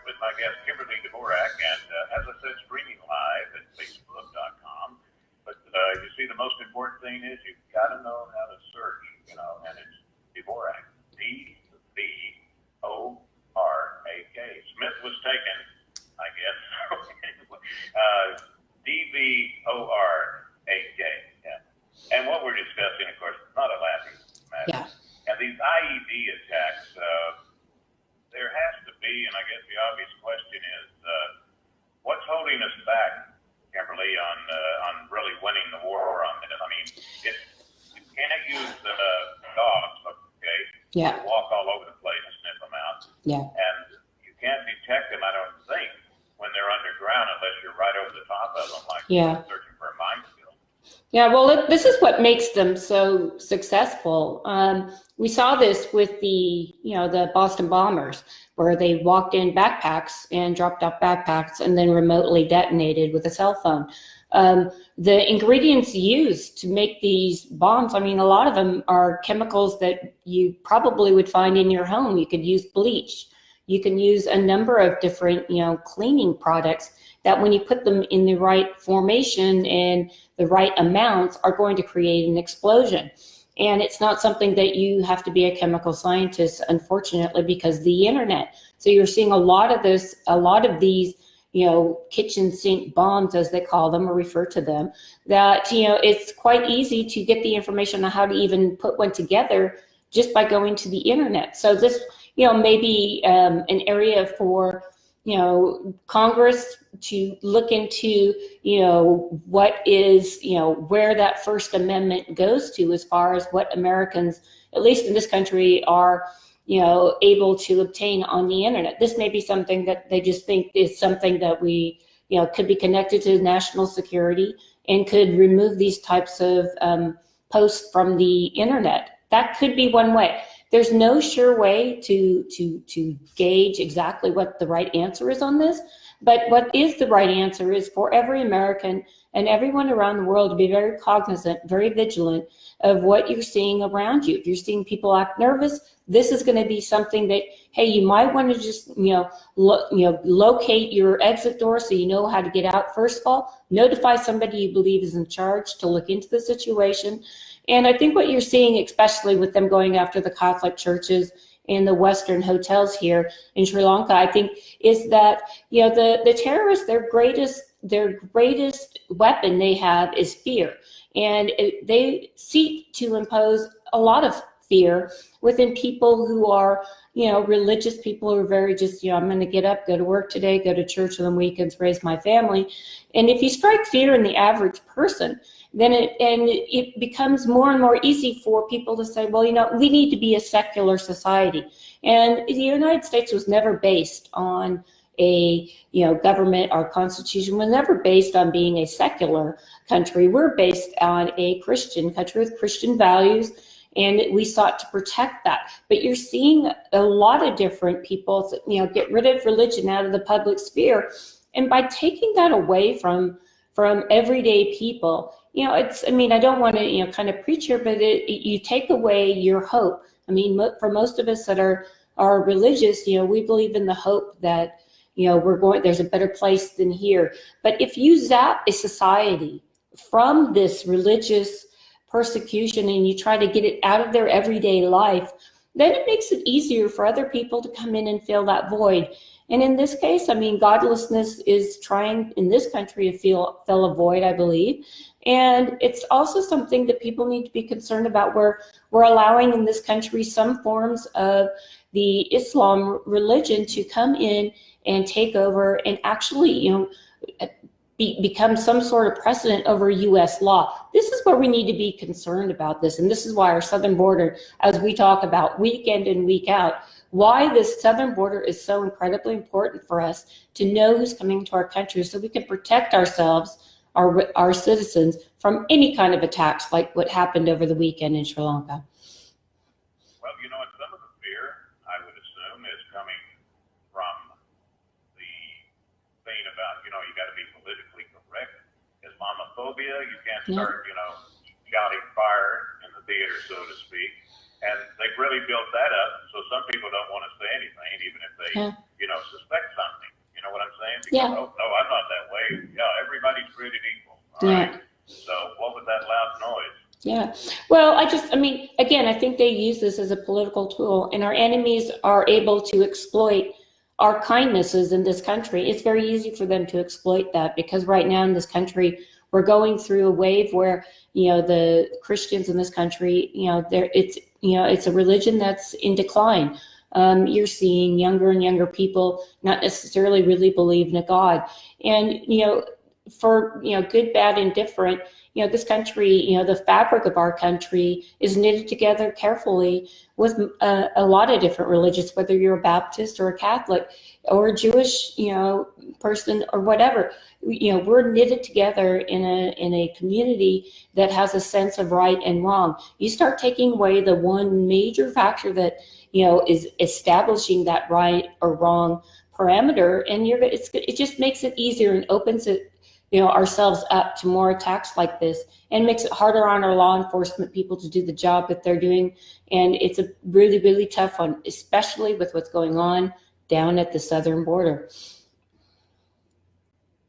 with my guest, Kimberly Dvorak, and as I said, streaming live at Facebook.com. But you see, the most important thing is you've got to know how to search, and it's Dvorak, D-V-O-R-A-K. Smith was taken, I guess. D-V-O-R-A-K. Yeah. And what we're discussing, of course, is not a laughing matter. Yeah. And these IED attacks, there has to be, and I guess the obvious question is, what's holding us back, Kimberly, on really winning the war on this? I mean, you can't use dogs, okay? Yeah. Walk all over the place and sniff them out. Yeah. And you can't detect them, I don't think, when they're underground unless you're right over the top of them, like searching for a minefield. Yeah, well, this is what makes them so successful. We saw this with the Boston bombers, where they walked in backpacks and dropped off backpacks and then remotely detonated with a cell phone. The ingredients used to make these bombs, I mean, a lot of them are chemicals that you probably would find in your home. You could use bleach. You can use a number of different, cleaning products that when you put them in the right formation and the right amounts are going to create an explosion. And it's not something that you have to be a chemical scientist, unfortunately, because the internet. So you're seeing a lot of these, kitchen sink bombs, as they call them or refer to them, that, it's quite easy to get the information on how to even put one together just by going to the internet. So this, may be an area for, Congress to look into, what is, where that First Amendment goes to as far as what Americans, at least in this country, are, able to obtain on the internet. This may be something that they just think is something that we, could be connected to national security and could remove these types of posts from the internet. That could be one way. There's no sure way to gauge exactly what the right answer is on this, but what is the right answer is for every American and everyone around the world to be very cognizant, very vigilant of what you're seeing around you. If you're seeing people act nervous, this is going to be something that, hey, you might want to just, locate your exit door so you know how to get out. First of all, notify somebody you believe is in charge to look into the situation. And I think what you're seeing, especially with them going after the Catholic churches and the Western hotels here in Sri Lanka, I think is that, the terrorists, their greatest weapon they have is fear. And they seek to impose a lot of fear within people who are, religious people who are very just, I'm going to get up, go to work today, go to church on the weekends, raise my family. And if you strike fear in the average person, then it becomes more and more easy for people to say, well, we need to be a secular society. And the United States was never based on a government. Our Constitution was never based on being a secular country. We're based on a Christian country with Christian values, and we sought to protect that. But you're seeing a lot of different people, get rid of religion out of the public sphere, and by taking that away from everyday people, I don't want to, kind of preach here, but you take away your hope. I mean, for most of us that are religious, we believe in the hope that, there's a better place than here. But if you zap a society from this religious persecution and you try to get it out of their everyday life, then it makes it easier for other people to come in and fill that void. And in this case, godlessness is trying in this country to fill a void, I believe. And it's also something that people need to be concerned about, where we're allowing in this country some forms of the Islam religion to come in and take over and actually, become some sort of precedent over U.S. law. This is where we need to be concerned about this. And this is why our southern border, as we talk about week in and week out, why this southern border is so incredibly important for us to know who's coming to our country so we can protect ourselves, our citizens, from any kind of attacks like what happened over the weekend in Sri Lanka. Well, and some of the fear, I would assume, is coming from the thing about, you got to be politically correct. Islamophobia, you can't start, shouting fire in the theater, so to speak. And they've really built that up, so some people don't want to say anything, even if they, suspect something. Yeah. No, I'm not that way. Yeah, everybody's treated equal. All Yeah. right. So what was that loud noise? Yeah. Well, again, I think they use this as a political tool, and our enemies are able to exploit our kindnesses in this country. It's very easy for them to exploit that, because right now in this country, we're going through a wave where, the Christians in this country, it's a religion that's in decline. You're seeing younger and younger people not necessarily really believe in a God. And, for, good, bad, and different, this country, the fabric of our country is knitted together carefully with a lot of different religions, whether you're a Baptist or a Catholic or a Jewish, person or whatever. We're knitted together in a community that has a sense of right and wrong. You start taking away the one major factor that, is establishing that right or wrong parameter, and it just makes it easier and opens it, ourselves up to more attacks like this, and makes it harder on our law enforcement people to do the job that they're doing. And it's a really, really tough one, especially with what's going on down at the southern border.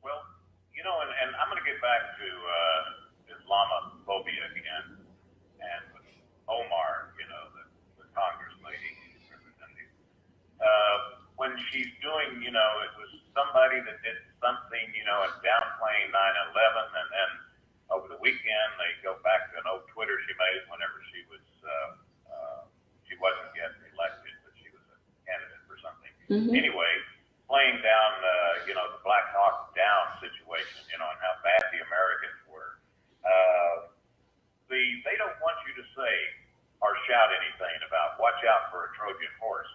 Well, and I'm going to get back to Islamophobia again, and with Omar, the Congress lady, representative, when she's doing, it was somebody that did something, and downplaying 9/11, and then over the weekend they go back to an old Twitter she made whenever she wasn't yet elected, but she was a candidate for something. Mm-hmm. Anyway, playing down the Black Hawk Down situation, and how bad the Americans were. They don't want you to say or shout anything about watch out for a Trojan horse.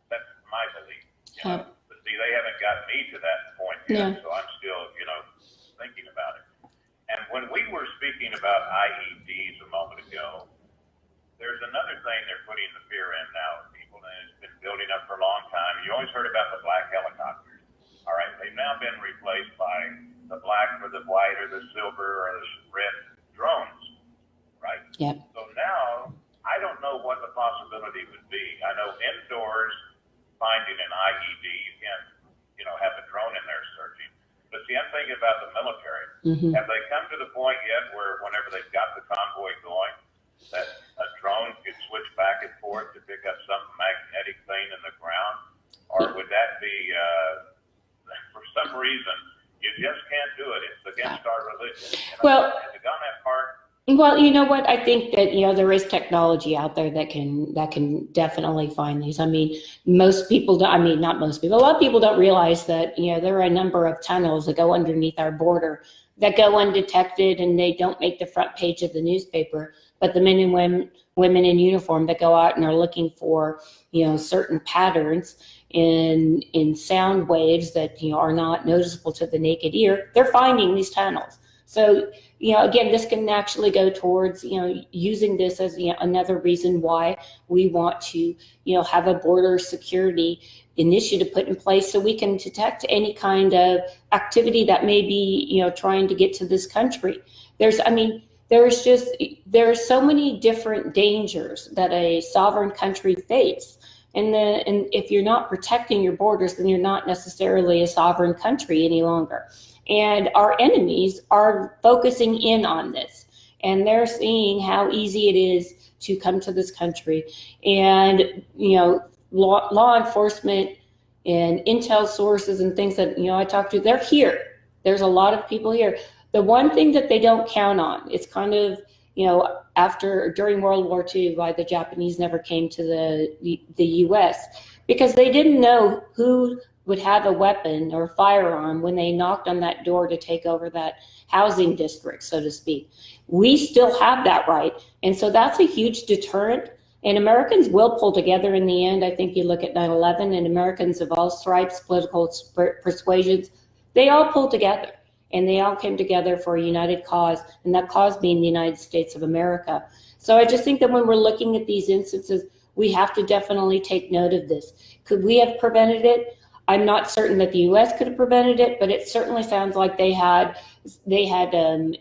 That's my belief. But see, they haven't got me to that point yet, so I'm still, thinking about it. And when we were speaking about IEDs a moment ago, there's another thing they're putting the fear in now with people, and it's been building up for a long time. You always heard about the black helicopters. All right, they've now been replaced by the black or the white or the silver or the red drones, right? Yep. So now, I don't know what the possibility would be. I know indoors, finding an IED, you can't, have a drone in there searching. But see, I'm thinking about the military. Mm-hmm. Have they come to the point yet where whenever they've got the convoy going, that a drone could switch back and forth to pick up some magnetic thing in the ground? Or would that be, for some reason, you just can't do it. It's against our religion. Well, has it gone that far? Well, you know what? I think that, there is technology out there that can definitely find these. I mean, most people don't, not most people, a lot of people don't realize that, there are a number of tunnels that go underneath our border that go undetected, and they don't make the front page of the newspaper. But the men and women in uniform that go out and are looking for, certain patterns in sound waves that, are not noticeable to the naked ear, they're finding these tunnels. So, again, this can actually go towards, using this as another reason why we want to, have a border security initiative put in place so we can detect any kind of activity that may be, trying to get to this country. There's so many different dangers that a sovereign country face. And if you're not protecting your borders, then you're not necessarily a sovereign country any longer. And our enemies are focusing in on this, and they're seeing how easy it is to come to this country. And, law enforcement and intel sources and things that, I talk to, they're here. There's a lot of people here. The one thing that they don't count on, it's kind of, during World War II, why the Japanese never came to the U.S., because they didn't know who would have a weapon or firearm when they knocked on that door to take over that housing district, so to speak. We still have that right. And so that's a huge deterrent. And Americans will pull together in the end. I think you look at 9/11, and Americans of all stripes, political persuasions, they all pulled together. And they all came together for a united cause, and that cause being the United States of America. So I just think that when we're looking at these instances, we have to definitely take note of this. Could we have prevented it? I'm not certain that the U.S. could have prevented it, but it certainly sounds like they had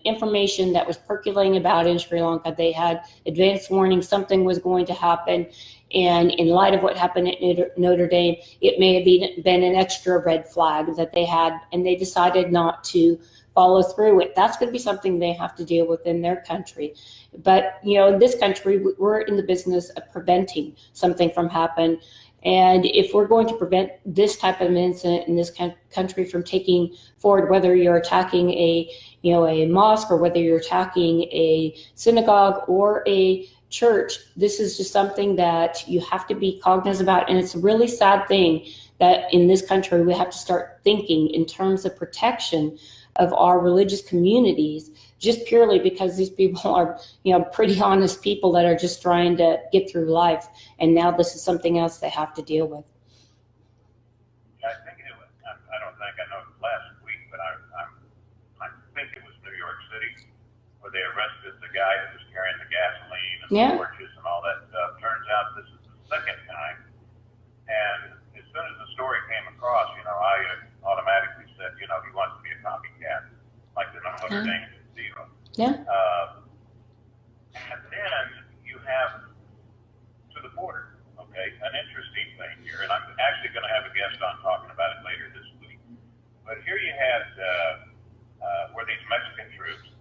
information that was percolating about in Sri Lanka. They had advanced warning something was going to happen. And in light of what happened at Notre Dame, it may have been an extra red flag that they had, and they decided not to follow through with. That's going to be something they have to deal with in their country. But, in this country, we're in the business of preventing something from happening. And if we're going to prevent this type of incident in this country from taking forward, whether you're attacking a mosque or whether you're attacking a synagogue or a church, this is just something that you have to be cognizant about. And it's a really sad thing that in this country, we have to start thinking in terms of protection of our religious communities, just purely because these people are, pretty honest people that are just trying to get through life. And now this is something else they have to deal with. I think it was, I don't think I know it was last week, but I think it was New York City where they arrested the guy who was carrying the gasoline and the torches and all that stuff. Turns out this is the second time. And as soon as the story came across, I automatically said, he wants to be a copycat, like the Notre Dame deal. Yeah. And then you have to the border, okay, an interesting thing here, and I'm actually going to have a guest on talking about it later this week. But here you had where these Mexican troops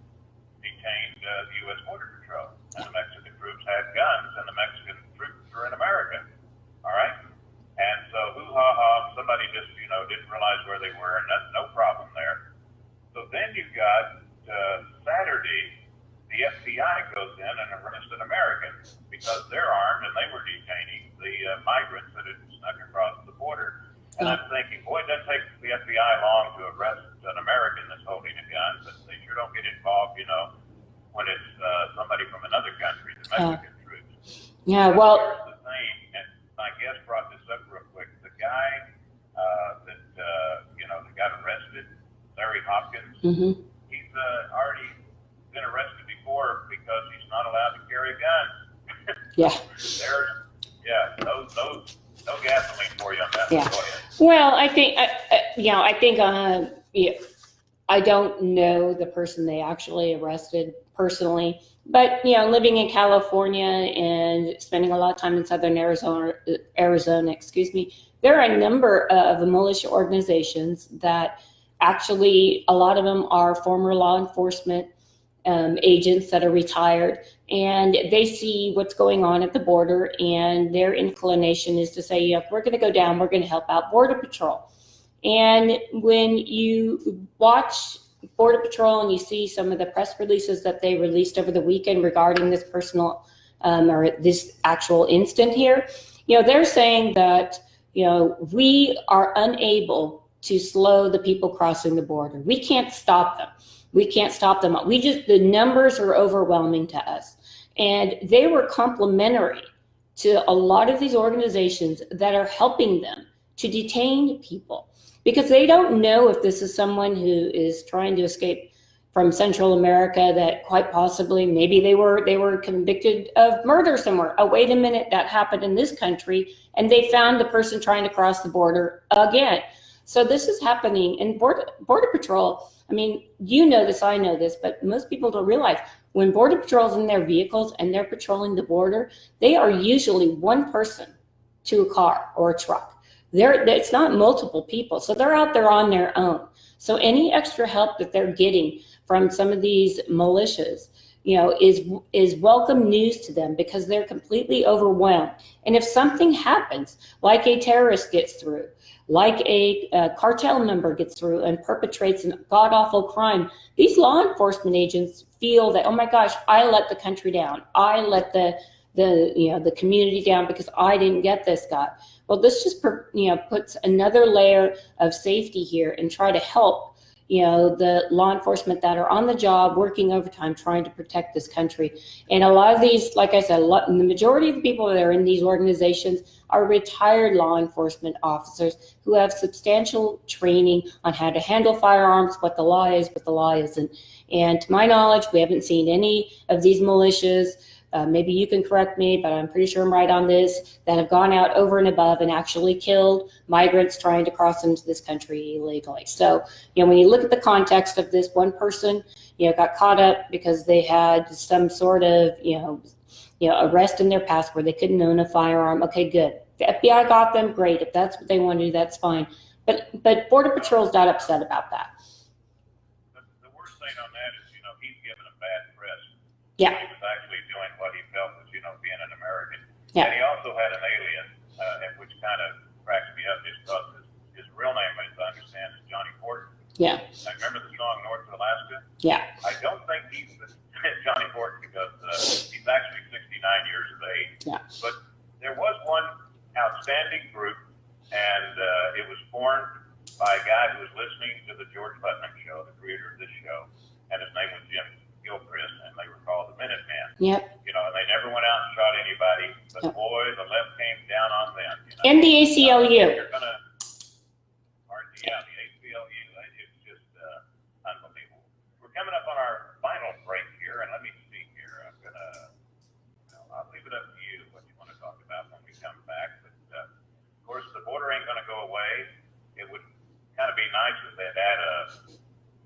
detained the U.S. Border Patrol, and the Mexican troops had guns, and the Mexican troops were in America, all right? And so, hoo-ha-ha, somebody just, didn't realize where they were, and that's no problem there. So then you got Saturday, the FBI goes in and arrested Americans because they're armed and they were detaining the migrants that had snuck across the border. And I'm thinking, boy, it doesn't take the FBI long to arrest an American that's holding a gun, but they sure don't get involved, when it's somebody from another country, the Mexican troops. Yeah, but well. Here's the thing, and my guest brought this up real quick. The guy that got arrested, Larry Hopkins, he's already been arrested before because he's not allowed to carry a gun. Yeah. No gasoline for you on that. Yeah. Go ahead. Well, I think, I don't know the person they actually arrested personally, but, living in California and spending a lot of time in Southern Arizona, there are a number of militia organizations that actually, a lot of them are former law enforcement agents that are retired, and they see what's going on at the border, and their inclination is to say, we're going to go down, we're going to help out Border Patrol. And when you watch Border Patrol and you see some of the press releases that they released over the weekend regarding this personal or this actual instant here, they're saying that, we are unable to slow the people crossing the border. We can't stop them. The numbers are overwhelming to us. And they were complimentary to a lot of these organizations that are helping them to detain people, because they don't know if this is someone who is trying to escape from Central America, that quite possibly maybe they were convicted of murder somewhere. Oh, wait a minute, that happened in this country, and they found the person trying to cross the border again. So this is happening, and Border Patrol, I mean, this, I know this, but most people don't realize when Border Patrol's in their vehicles and they're patrolling the border, they are usually one person to a car or a truck. It's not multiple people, so they're out there on their own. So any extra help that they're getting from some of these militias, is welcome news to them, because they're completely overwhelmed. And if something happens, like a terrorist gets through, like a cartel member gets through and perpetrates a god-awful crime, these law enforcement agents feel that, oh my gosh, I let the country down. I let the community down because I didn't get this guy. Well, this just puts another layer of safety here and try to help the law enforcement that are on the job, working overtime, trying to protect this country. And a lot of these, like I said, the majority of the people that are in these organizations are retired law enforcement officers who have substantial training on how to handle firearms, what the law is, what the law isn't. And to my knowledge, we haven't seen any of these militias maybe you can correct me, but I'm pretty sure I'm right on this, that have gone out over and above and actually killed migrants trying to cross into this country illegally. So, when you look at the context of this, one person, got caught up because they had some sort of, arrest in their past where they couldn't own a firearm. Okay, good. The FBI got them, great. If that's what they want to do, that's fine. But Border Patrol's not upset about that. The worst thing on that is, he's given a bad press. Yeah. He was actually doing what he felt was, being an American. Yeah. And he also had an alien, which kind of cracks me up just because his real name, as I understand, is Johnny Fortin. Yeah. I remember the song North of Alaska? Yeah. I don't think he's Johnny Fortin because he's actually 69 years of age. Yeah. But there was one outstanding group, and it was formed by a guy who was listening to the George Putnam show, the creator of this show, and his name was Jim Gilchrist, and they were called the Minutemen. Yep. And they never went out and shot anybody, but boy, the left came down on them. And the ACLU. You're gonna, yeah, the ACLU, it's just unbelievable. We're coming up on our final break here, and let me see here. I'm gonna, I'll leave it up to you what you want to talk about when we come back. But of course, the border ain't gonna go away. It would kind of be nice if they'd add a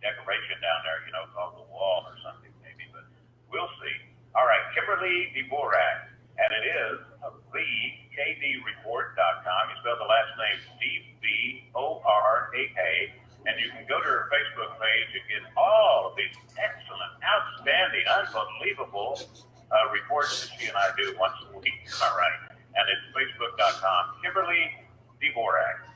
decoration down there, called the wall or something maybe, but we'll see. All right, Kimberly Dvorak, and it is KDReport.com. You spell the last name Dvoraka, and you can go to her Facebook page and get all of these excellent, outstanding, unbelievable reports that she and I do once a week. All right, and it's Facebook.com. Kimberly Dvorak.